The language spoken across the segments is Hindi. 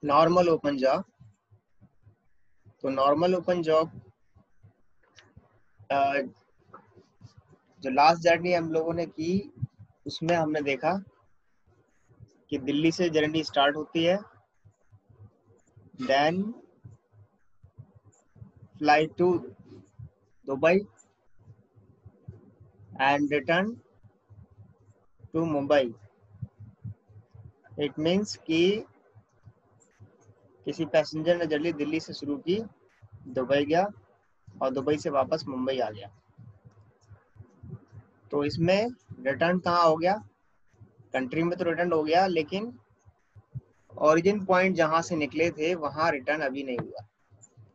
नॉर्मल ओपन जॉब, तो नॉर्मल ओपन जॉब जो लास्ट जर्नी हम लोगों ने की उसमें हमने देखा कि दिल्ली से जर्नी स्टार्ट होती है, then flight to Dubai and return to Mumbai. It means कि किसी पैसेंजर ने जर्नी दिल्ली से शुरू की, दुबई गया और दुबई से वापस मुंबई आ गया। तो इसमें रिटर्न कहाँ हो गया, कंट्री में तो रिटर्न हो गया, लेकिन ओरिजिन पॉइंट जहाँ से निकले थे वहाँ रिटर्न अभी नहीं हुआ।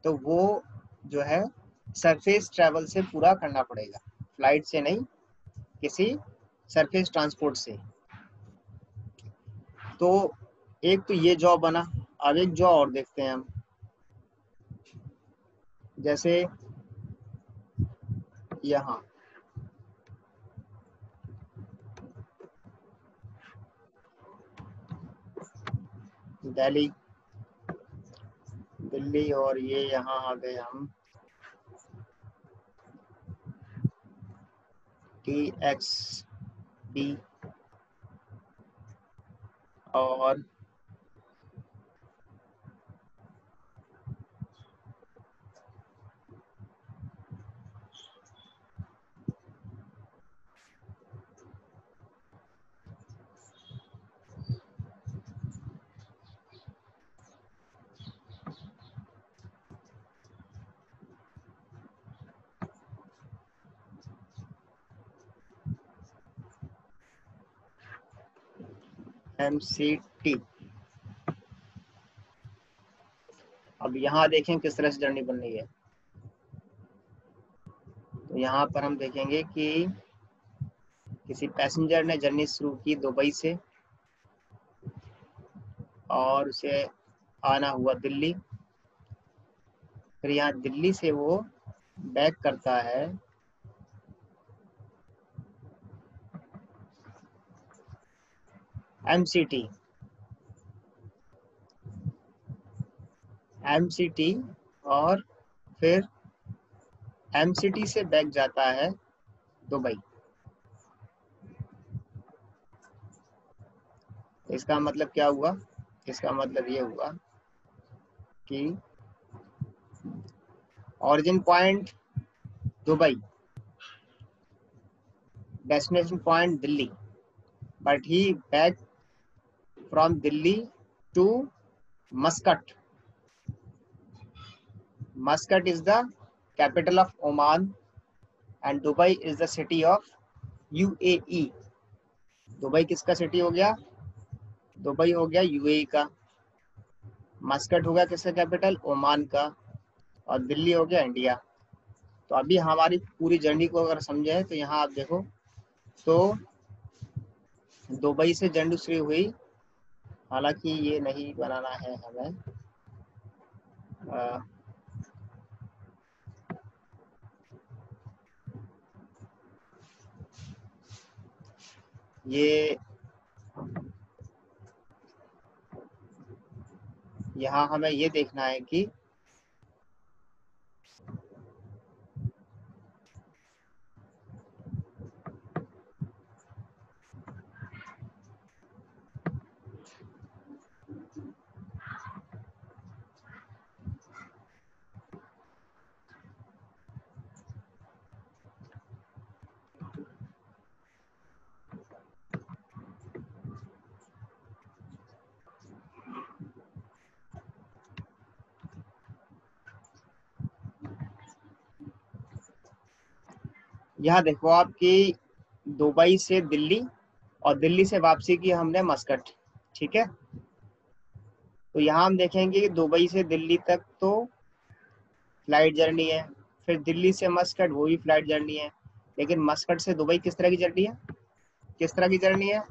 तो वो जो है सरफेस ट्रैवल से पूरा करना पड़ेगा, फ्लाइट से नहीं, किसी सरफेस ट्रांसपोर्ट से। तो एक तो ये जॉब बना। अब एक जॉब और देखते हैं हम, जैसे यहाँ दिल्ली, दिल्ली और ये यहाँ आ गए हम TXB और MCT। अब यहाँ देखें किस तरह से जर्नी बन रही है। तो यहाँ पर हम देखेंगे कि किसी पैसेंजर ने जर्नी शुरू की दुबई से और उसे आना हुआ दिल्ली, फिर यहाँ दिल्ली से वो बैक करता है MCT, और फिर MCT से बैक जाता है दुबई। इसका मतलब क्या हुआ, इसका मतलब ये हुआ कि origin point Dubai, destination point Delhi, but he back from Delhi to Muscat. Muscat is the capital of Oman and Dubai is the city of UAE। Dubai किसका सिटी हो गया, दुबई हो गया UAE का। मस्कट हो गया किसका कैपिटल, ओमान का। और दिल्ली हो गया इंडिया। तो अभी हमारी पूरी जर्नी को अगर समझे तो यहाँ आप देखो, तो दुबई से जर्नी शुरू हुई, हालांकि ये नहीं बनाना है हमें, ये यहाँ हमें ये देखना है कि यहाँ देखो आपकी दुबई से दिल्ली और दिल्ली से वापसी की हमने मस्कट, ठीक है। तो यहाँ हम देखेंगे कि दुबई से दिल्ली तक तो फ्लाइट जर्नी है, फिर दिल्ली से मस्कट वो भी फ्लाइट जर्नी है, लेकिन मस्कट से दुबई किस तरह की जर्नी है, किस तरह की जर्नी है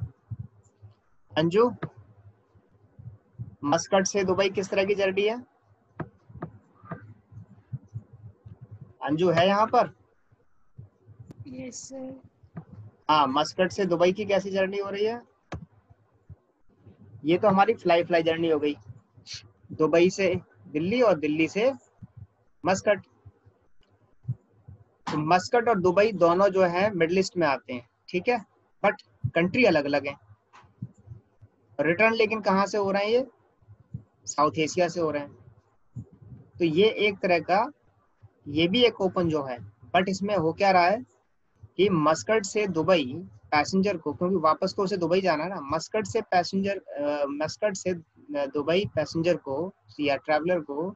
अंजू, मस्कट से दुबई किस तरह की जर्नी है, अंजू है यहाँ पर? Yes sir. हाँ, मस्कट से दुबई की कैसी जर्नी हो रही है, ये तो हमारी फ्लाई जर्नी हो गई। दुबई से दिल्ली और दिल्ली से मस्कट। तो मस्कट और दुबई दोनों जो है मिडिल ईस्ट में आते हैं, ठीक है, बट कंट्री अलग अलग है। रिटर्न लेकिन कहाँ से हो रहे हैं, ये साउथ एशिया से हो रहे हैं। तो ये एक तरह का, ये भी एक ओपन जॉब है, बट इसमें हो क्या रहा है कि मस्कट से दुबई पैसेंजर को, क्योंकि वापस तो उसे दुबई जाना है ना, मस्कट से पैसेंजर, मस्कट से दुबई पैसेंजर को या ट्रैवलर को,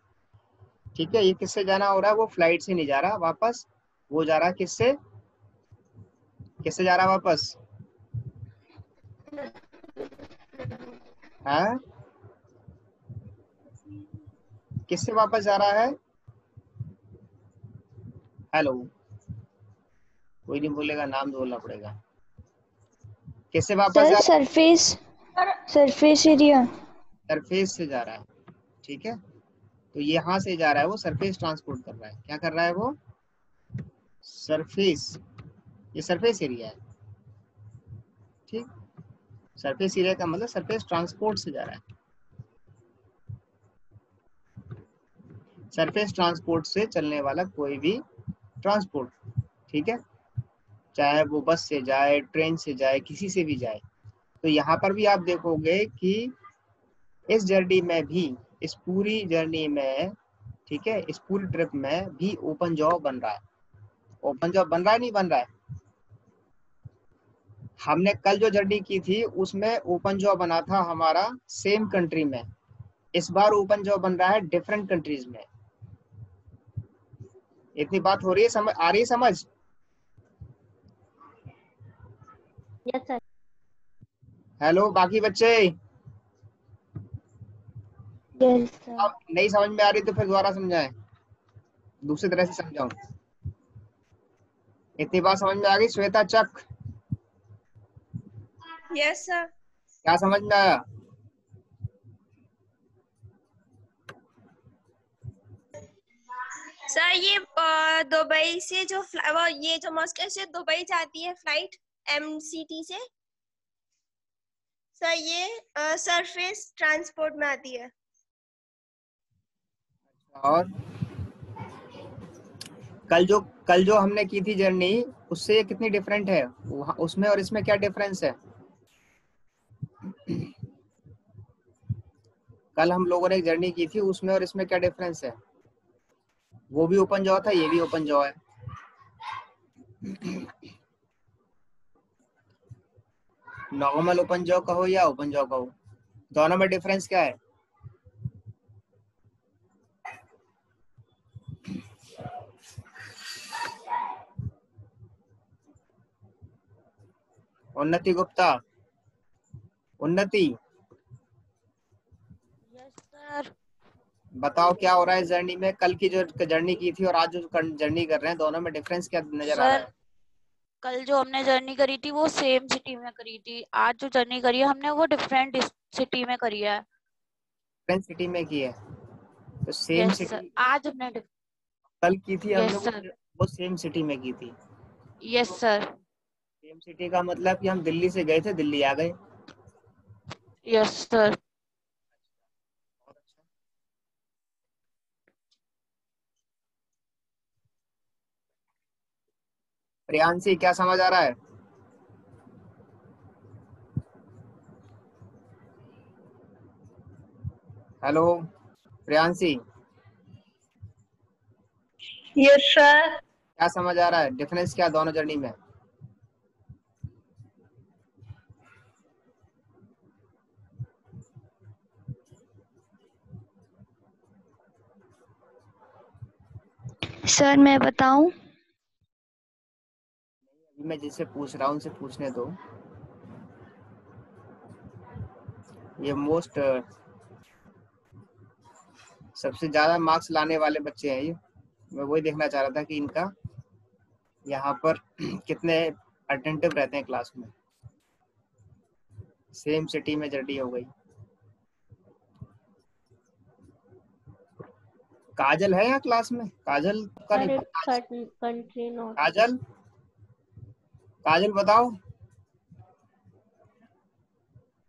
ठीक है, ये किससे जाना हो रहा है, वो फ्लाइट से नहीं जा रहा वापस, वो जा रहा है किससे, किससे जा रहा है वापस, हाँ, किससे वापस जा रहा है, हेलो, कोई नहीं बोलेगा, नाम बोलना पड़ेगा, किससे वापस सर जा रहा सरफेस, सरफेस एरिया। है, सरफेस से जा रहा है, ठीक है। तो यहाँ से जा रहा है वो, सरफेस ट्रांसपोर्ट कर रहा है, क्या कर रहा है वो, सरफेस, ये सरफेस एरिया है, ठीक। सरफेस एरिया का मतलब सरफेस ट्रांसपोर्ट से जा रहा है, सरफेस ट्रांसपोर्ट से चलने वाला कोई भी ट्रांसपोर्ट, ठीक है, चाहे वो बस से जाए, ट्रेन से जाए, किसी से भी जाए। तो यहाँ पर भी आप देखोगे कि इस जर्नी में भी, इस पूरी जर्नी में, ठीक है, इस पूरी ट्रिप में भी ओपन जॉब बन रहा है। ओपन जॉब बन रहा है, नहीं बन रहा है। हमने कल जो जर्नी की थी उसमें ओपन जॉब बना था हमारा सेम कंट्री में, इस बार ओपन जॉब बन रहा है डिफरेंट कंट्रीज में। इतनी बात हो रही है, समझ आ रही है, समझ। Yes sir. हेलो बाकी बच्चे, यस सर। अब नहीं समझ में आ रही तो फिर दोबारा समझाएं, दूसरी तरह से समझाऊं। इतनी बात समझ में आ गई, श्वेता चक, यस सर। क्या समझ में आया, सर ये दुबई से जो वो ये जो मस्कट से दुबई जाती है फ्लाइट एमसीटी से, सर ये सरफेस ट्रांसपोर्ट में आती है। और कल जो हमने की थी जर्नी, उससे ये कितनी डिफरेंट है, उसमें और इसमें क्या डिफरेंस है। कल हम लोगों ने एक जर्नी की थी, उसमें और इसमें क्या डिफरेंस है, वो भी ओपन जॉब था, ये भी ओपन जॉब है। नॉर्मल ओपन जॉब कहो या ओपन जॉब कहो, दोनों में डिफरेंस क्या है। उन्नति गुप्ता, उन्नति, यस सर। बताओ क्या हो रहा है इस जर्नी में, कल की जो जर्नी की थी और आज जो जर्नी कर रहे हैं, दोनों में डिफरेंस क्या नजर आ रहा सर है। कल जो हमने जर्नी करी थी वो सेम सिटी में करी थी, आज जो जर्नी करी है हमने वो डिफरेंट सिटी में करी है। डिफरेंट सिटी में की है, तो सेम यस सर, सिटी आज हमने कल की थी हमने, यस सर। वो सेम सिटी में की थी। Yes sir. सेम सिटी का मतलब कि हम दिल्ली से गए थे, दिल्ली आ गए। Yes sir. प्रियांशी क्या समझ आ रहा है, हेलो प्रियांशी, यस सर। क्या समझ आ रहा है, डिफरेंस क्या दोनों जर्नी में। सर मैं बताऊं, मैं जिससे पूछ रहा हूँ उनसे पूछने दो, ये मोस्ट सबसे ज्यादा मार्क्स लाने वाले बच्चे हैं ये, मैं वही देखना चाह रहा था कि इनका यहाँ पर कितने अटेंटिव रहते हैं क्लास में। सेम सिटी में जर्नी हो गई। काजल है यहाँ क्लास में, काजल का नहीं पता, कंट्री नोट। काजल, काजल बताओ,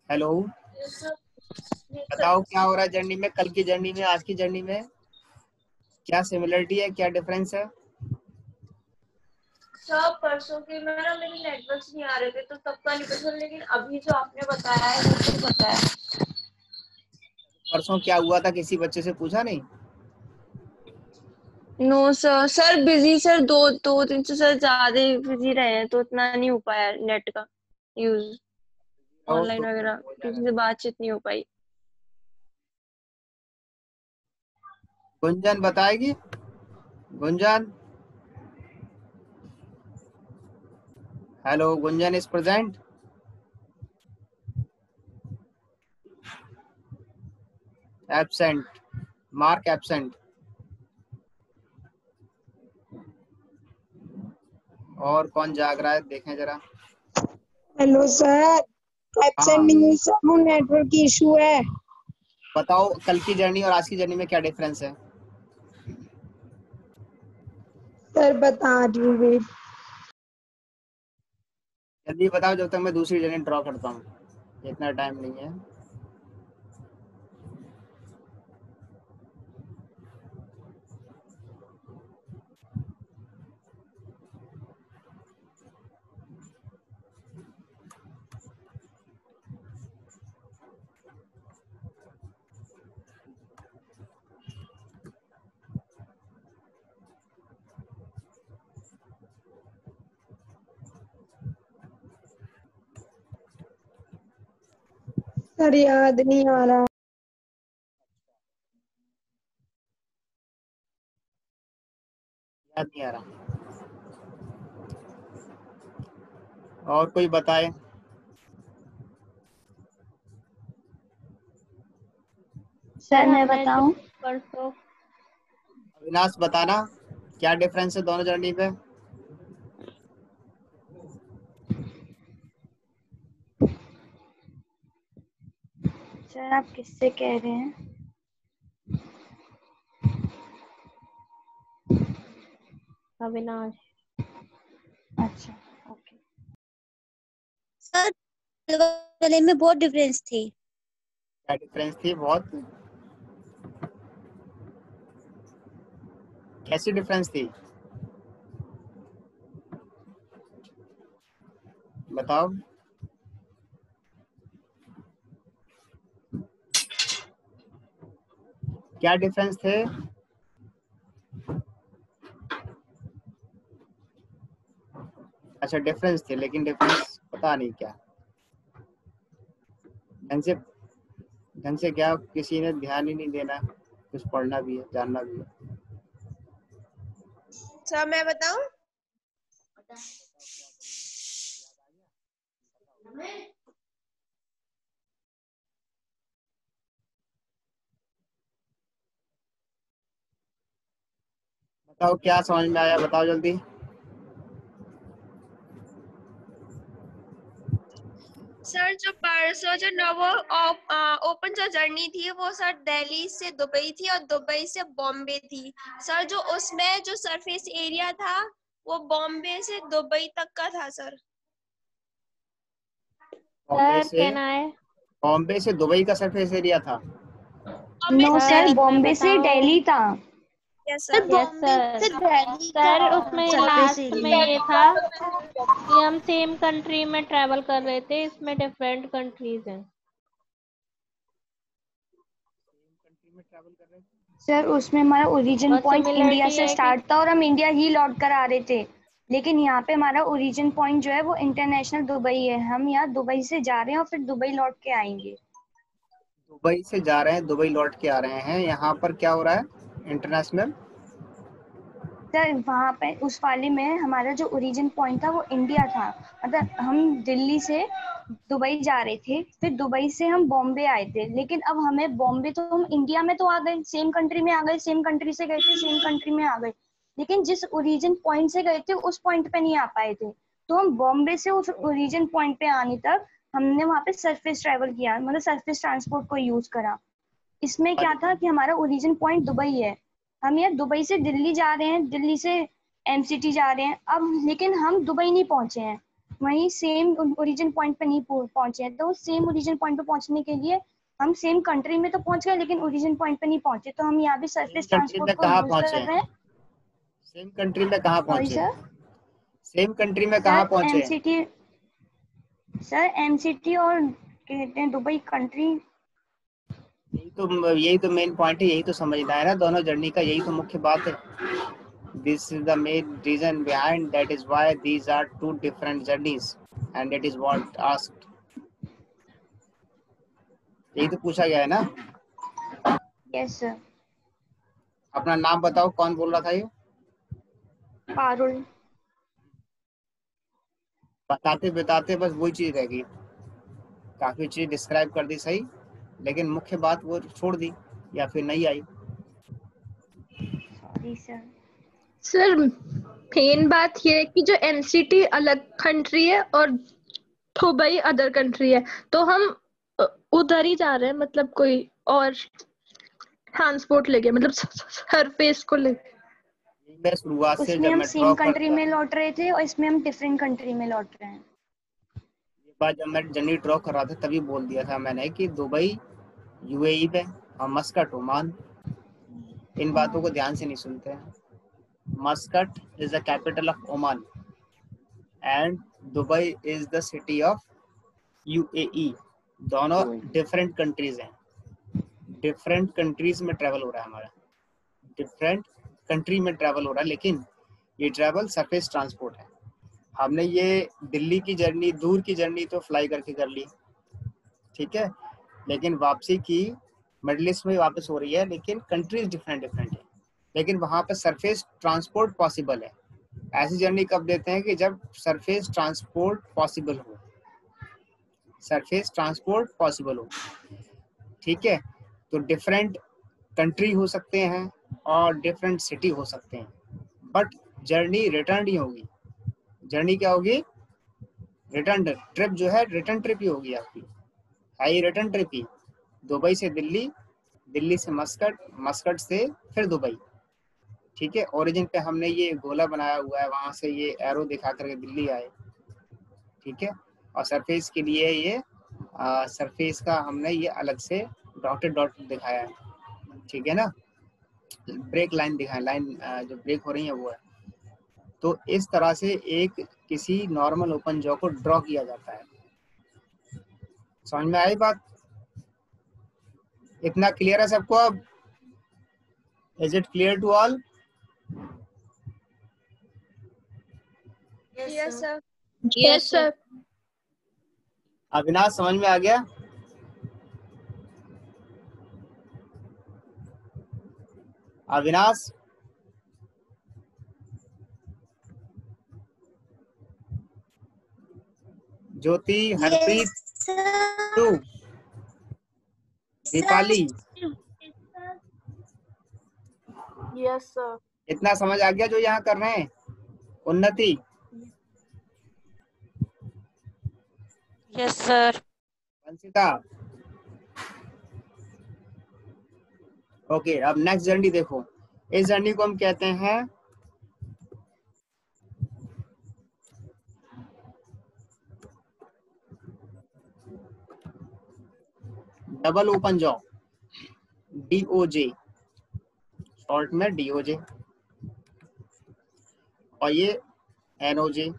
हेलो, बताओ क्या हो रहा है जर्नी में, कल की जर्नी में आज की जर्नी में क्या सिमिलरिटी है, क्या डिफरेंस है? सब परसों के मेरे नेटवर्क्स नहीं आ रहे थे तो तब का नहीं पता, लेकिन अभी जो आपने बताया है वो मुझे पता है। परसों क्या हुआ था, किसी बच्चे से पूछा नहीं? No sir, sir busy sir, दो दो दिन से सर ज्यादा बिजी रहे हैं तो इतना नहीं हो पाया नेट का यूज, और ऑनलाइन तो वगैरह हो किसी जाएगा। से बातचीत नहीं हो पाई। गुंजन बताएगी, Gunjan, hello, Gunjan is present? Absent, mark absent. और कौन जाग रहा है देखें जरा। हेलो सर, एब्सेंट हाँ नहीं हुई सर, वो नेटवर्क की इशू है। बताओ कल की जर्नी और आज की जर्नी में क्या डिफरेंस है? सर बता रही हूँ, वेट। जल्दी बताओ जब तक मैं दूसरी जर्नी ड्रॉ करता हूँ, इतना टाइम नहीं है। सर याद नहीं आ रहा। याद नहीं आ रहा। और कोई बताए? सर मैं बताऊं? परसों अविनाश बताना क्या डिफरेंस है दोनों जर्नी पे? सर आप किससे कह रहे हैं? अविनाश। अच्छा, ओके। सर वाले में बहुत डिफरेंस थी। क्या डिफरेंस थी? बहुत। कैसी डिफरेंस थी, बताओ। क्या डिफरेंस थे? अच्छा डिफरेंस थे, लेकिन डिफरेंस पता नहीं क्या। ढंग से क्या किसी ने ध्यान ही नहीं देना, कुछ पढ़ना भी है, जानना भी है। सर मैं बताऊं? बताओ क्या समझ में आया, बताओ जल्दी। सर जो परसों जो नवो ओपन जो जर्नी थी वो सर दिल्ली से दुबई थी और दुबई से बॉम्बे थी। सर जो उसमें जो सरफेस एरिया था वो बॉम्बे से दुबई तक का था सर। बॉम्बे सर से, कहना है बॉम्बे से दुबई का सरफेस एरिया था। नो सर, सर मैं बॉम्बे से बताऊं? दिल्ली था। Yes sir sir. Yes Bombay sir. से दिल्ली सर का उसमें सरफेस लास्ट में एरिया। ये था कि हम सेम कंट्री में ट्रेवल कर रहे थे, इसमें डिफरेंट कंट्रीज हैं। कंट्री में ट्रैवल कर रहे थे। सर उसमें हमारा ओरिजिन और पॉइंट इंडिया सिमिलरिटी से है कि स्टार्ट था और हम इंडिया ही लौट कर आ रहे थे, लेकिन यहाँ पे हमारा ओरिजिन पॉइंट जो है वो इंटरनेशनल दुबई है। हम यहाँ दुबई से जा रहे हैं और फिर दुबई लौट के आएंगे। दुबई से जा रहे हैं, दुबई लौट के आ रहे हैं, यहाँ पर क्या हो रहा है, इंटरनेशनल। सर वहाँ पे उस वाले में हमारा जो ओरिजिन पॉइंट था वो इंडिया था। मतलब हम दिल्ली से दुबई जा रहे थे, फिर दुबई से हम बॉम्बे आए थे, लेकिन अब हमें बॉम्बे तो हम इंडिया में तो आ गए, सेम कंट्री में आ गए, सेम कंट्री से गए थे सेम कंट्री में आ गए, लेकिन जिस ओरिजिन पॉइंट से गए थे उस पॉइंट पे नहीं आ पाए थे। तो हम बॉम्बे से उस ओरिजिन पॉइंट पे आने तक हमने वहाँ पे सरफेस ट्रेवल किया, मतलब सरफेस ट्रांसपोर्ट को यूज करा। इसमें क्या था कि हमारा ओरिजिन पॉइंट दुबई है, हम यार दुबई से दिल्ली जा रहे हैं, दिल्ली से एमसीटी जा रहे हैं अब, लेकिन हम दुबई नहीं पहुंचे हैं, वहीं सेम ओरिजिन पॉइंट पे नहीं पहुंचे हैं। तो सेम ओरिजिन पॉइंट पे पहुंचने के लिए हम सेम कंट्री में तो पहुंच गए लेकिन ओरिजिन पॉइंट पे नहीं पहुंचे, तो हम यहाँ भी सरफेस कंट्री में ट्रांसपोर्ट को कहाँ यूज पहुंचे? कर रहे हैं। सेम कंट्री में कहाँ सॉरी पहुंचे? सर। सेम कंट्री में कहाँ सर पहुंचे? एमसीटी, सर एमसीटी और कहते हैं दुबई कंट्री। यही तो मेन पॉइंट है, यही तो समझना है ना दोनों जर्नी का, यही तो मुख्य बात है। This is the main reason behind, that is why these are two different journeys and that is what asked. यही तो पूछा गया है ना। Yes sir. अपना नाम बताओ, कौन बोल रहा था ये? पारुल। बताते बताते बस वही चीज रह गई, काफी चीज डिस्क्राइब कर दी सही, लेकिन मुख्य बात वो छोड़ दी या फिर नहीं आई। Sorry sir. सर मेन बात ये है कि जो एमसीटी अलग कंट्री है और दुबई अदर कंट्री है, तो हम उधर ही जा रहे हैं, मतलब कोई और ट्रांसपोर्ट लेके, मतलब सरफेस को लेके। मैं शुरुआत से उसमें जब हम मैं सेम ड्रॉ कंट्री करता, में लौट रहे थे और इसमें हम डिफरेंट कंट्री में लौट रहे हैं। ये बात जब मैं जर्नी ड्रॉ कर रहा था तभी बोल दिया था मैंने कि दुबई यूएई में और मस्कट ओमान। इन बातों को ध्यान से नहीं सुनते हैं। Muscat is the capital of Oman and Dubai is the city of UAE. दोनों डिफरेंट कंट्रीज हैं, डिफरेंट कंट्रीज में ट्रेवल हो रहा है हमारा, डिफरेंट कंट्री में ट्रेवल हो रहा है, लेकिन ये ट्रेवल सरफेस ट्रांसपोर्ट है। हमने ये दिल्ली की जर्नी, दूर की जर्नी तो फ्लाई करके कर ली, ठीक है, लेकिन वापसी की मिडिल ईस्ट में वापस हो रही है, लेकिन कंट्रीज डिफरेंट डिफरेंट है, लेकिन वहाँ पर सरफेस ट्रांसपोर्ट पॉसिबल है। ऐसी जर्नी कब देते हैं कि जब सरफेस ट्रांसपोर्ट पॉसिबल हो, सरफेस ट्रांसपोर्ट पॉसिबल हो, ठीक है। तो डिफरेंट कंट्री हो सकते हैं और डिफरेंट सिटी हो सकते हैं, बट जर्नी रिटर्न ही होगी। जर्नी क्या होगी? रिटर्न ट्रिप जो है, रिटर्न ट्रिप ही होगी आपकी, है ही रिटर्न ट्रिप ही। दुबई से दिल्ली, दिल्ली से मस्कट, मस्कट से फिर दुबई, ठीक है। ओरिजिन पे हमने ये गोला बनाया हुआ है, वहां से ये एरो दिखा करके दिल्ली आए, ठीक है। और सरफेस के लिए ये सरफेस का हमने ये अलग से डॉटेड डॉट दिखाया है, ठीक है ना। ब्रेक लाइन दिखाया, लाइन जो ब्रेक हो रही है वो है। तो इस तरह से एक किसी नॉर्मल ओपन जॉ को ड्रॉ किया जाता है। समझ में आई बात? इतना क्लियर है सबको अब? Is it clear to all? Yes sir. Yes sir. Avinash समझ में आ गया? अविनाश, ज्योति, हरप्रीत, तू, दीपाली, यस सर। इतना समझ आ गया जो यहाँ कर रहे हैं? Unnati? Yes sir. Vanshita? Okay, अब नेक्स्ट जर्नी देखो। इस जर्नी को हम कहते हैं double open jaw, DOJ, short में डीओजे, और ये एनओजे।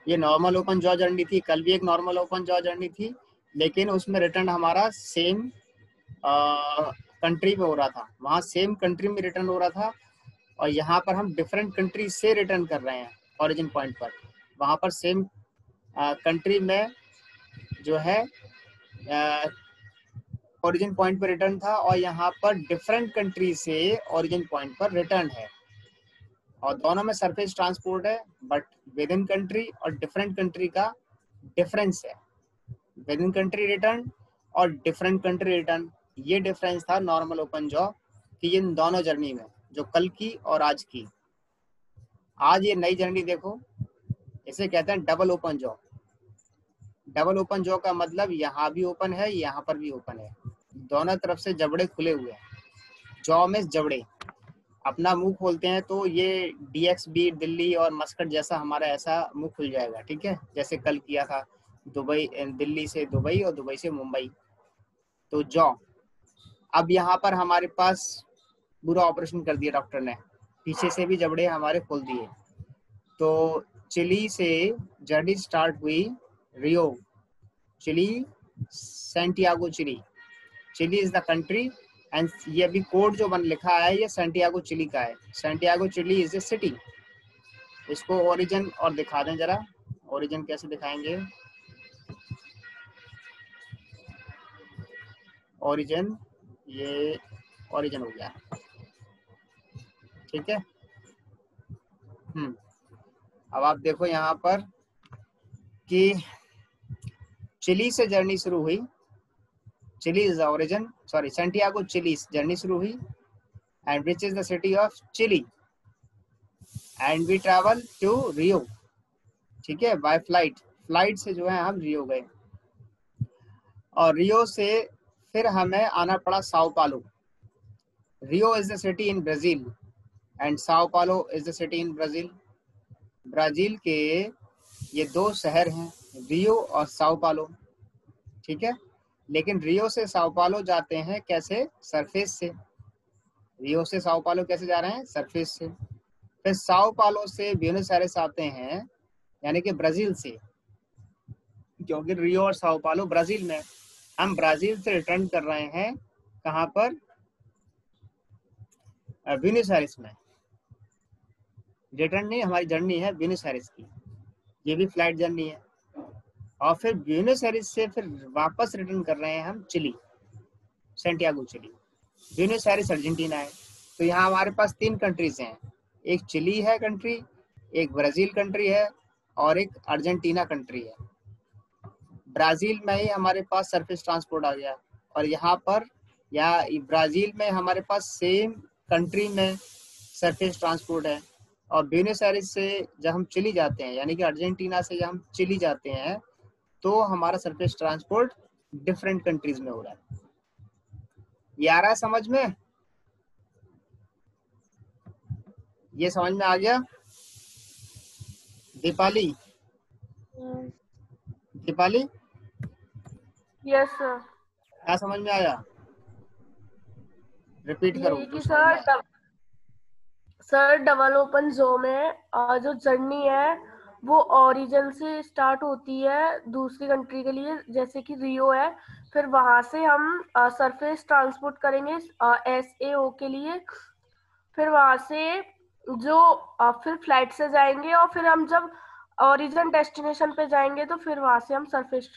ये नॉर्मल ओपन जॉ जर्नी थी, कल भी एक नॉर्मल ओपन जॉ जर्नी थी, लेकिन उसमें रिटर्न हमारा सेम कंट्री में हो रहा था, वहाँ सेम कंट्री में रिटर्न हो रहा था, और यहाँ पर हम डिफरेंट कंट्री से रिटर्न कर रहे हैं ओरिजिन पॉइंट पर। वहाँ पर सेम कंट्री में जो है ओरिजिन पॉइंट पर रिटर्न था, और यहाँ पर डिफरेंट कंट्री से ओरिजिन पॉइंट पर रिटर्न है, और दोनों में सरफेस ट्रांसपोर्ट है, बट विद इन कंट्री और डिफरेंट कंट्री का डिफरेंस है। विद इन कंट्री रिटर्न और डिफरेंट कंट्री रिटर्न, ये डिफरेंस था नॉर्मल ओपन जॉ की इन दोनों जर्नी में, जो कल की और आज की। आज ये नई जर्नी देखो, इसे कहते हैं double open jaw. Double open jaw का मतलब यहाँ भी ओपन है, यहाँ पर भी ओपन है, दोनों तरफ से जबड़े खुले हुए हैं। जॉ में जबड़े, अपना मुंह खोलते हैं तो ये DXB दिल्ली और मस्कट जैसा हमारा ऐसा मुंह खुल जाएगा, ठीक है, जैसे कल किया था दुबई, दिल्ली से दुबई और दुबई से मुंबई। तो जॉ, अब यहाँ पर हमारे पास पूरा ऑपरेशन कर दिया डॉक्टर ने, पीछे से भी जबड़े हमारे खोल दिए। तो चिली से जर्नी स्टार्ट हुई Rio, Chile, Santiago Chile. Chile is the country and ये अभी कोड जो बन लिखा है ये सैंटियागो चिली का है। Santiago Chile is a city. इसको ओरिजिन और दिखा दें जरा, ओरिजिन कैसे दिखाएंगे। ओरिजिन, ये ओरिजिन हो गया, ठीक है। अब आप देखो यहाँ पर कि चिली से जर्नी शुरू हुई, Chile is the origin, sorry Santiago Chile journey शुरू हुई and which is the city of Chile and we travel to Rio, ठीक है, बाय फ्लाइट। फ्लाइट से जो है हम रियो गए और रियो से फिर हमें आना पड़ा Sao Paulo. Rio is the city in Brazil and Sao Paulo is the city in Brazil. Brazil के ये दो शहर हैं, रियो और साओ पालो, ठीक है। लेकिन रियो से साओ पालो जाते हैं कैसे, सरफेस से। रियो से साओ पालो कैसे जा रहे हैं, सरफेस से। फिर साओ पालो से ब्यूनस एयर्स आते हैं, यानी कि ब्राजील से, क्योंकि रियो और साओ पालो ब्राजील में। हम ब्राजील से रिटर्न कर रहे हैं कहाँ पर, ब्यूनस एयर्स में। रिटर्न नहीं, हमारी जर्नी है ब्यूनस एयर्स की, ये भी फ्लाइट जर्नी है। और फिर ब्यूनस एयर्स से फिर वापस रिटर्न कर रहे हैं हम Chile, Santiago Chile. Buenos Aires Argentina है। तो यहाँ हमारे पास 3 कंट्रीज हैं, एक चिली है कंट्री, एक ब्राजील कंट्री है और एक अर्जेंटीना कंट्री है। ब्राजील में ही हमारे पास सरफेस ट्रांसपोर्ट आ गया और यहाँ पर या ब्राजील में हमारे पास सेम कंट्री में सरफेस ट्रांसपोर्ट है। और ब्यूनस एयर्स से जब हम चिली जाते हैं, यानी कि अर्जेंटीना से जब हम चिली जाते हैं, तो हमारा सरफेस ट्रांसपोर्ट डिफरेंट कंट्रीज में हो रहा है। ये आ रहा है समझ में, ये समझ में आ गया। Deepali, Deepali, yes sir. क्या समझ में आया, रिपीट करो। यही कि सर डबल ओपन जो में जो जर्नी है वो ओरिजिन से स्टार्ट होती है दूसरी कंट्री के लिए, जैसे कि रियो है। फिर वहां से हम सरफेस ट्रांसपोर्ट करेंगे SAO के लिए। फिर वहां से जो फिर फ्लाइट से जाएंगे और फिर हम जब ओरिजिन डेस्टिनेशन पे जाएंगे तो फिर वहां से हम सरफेस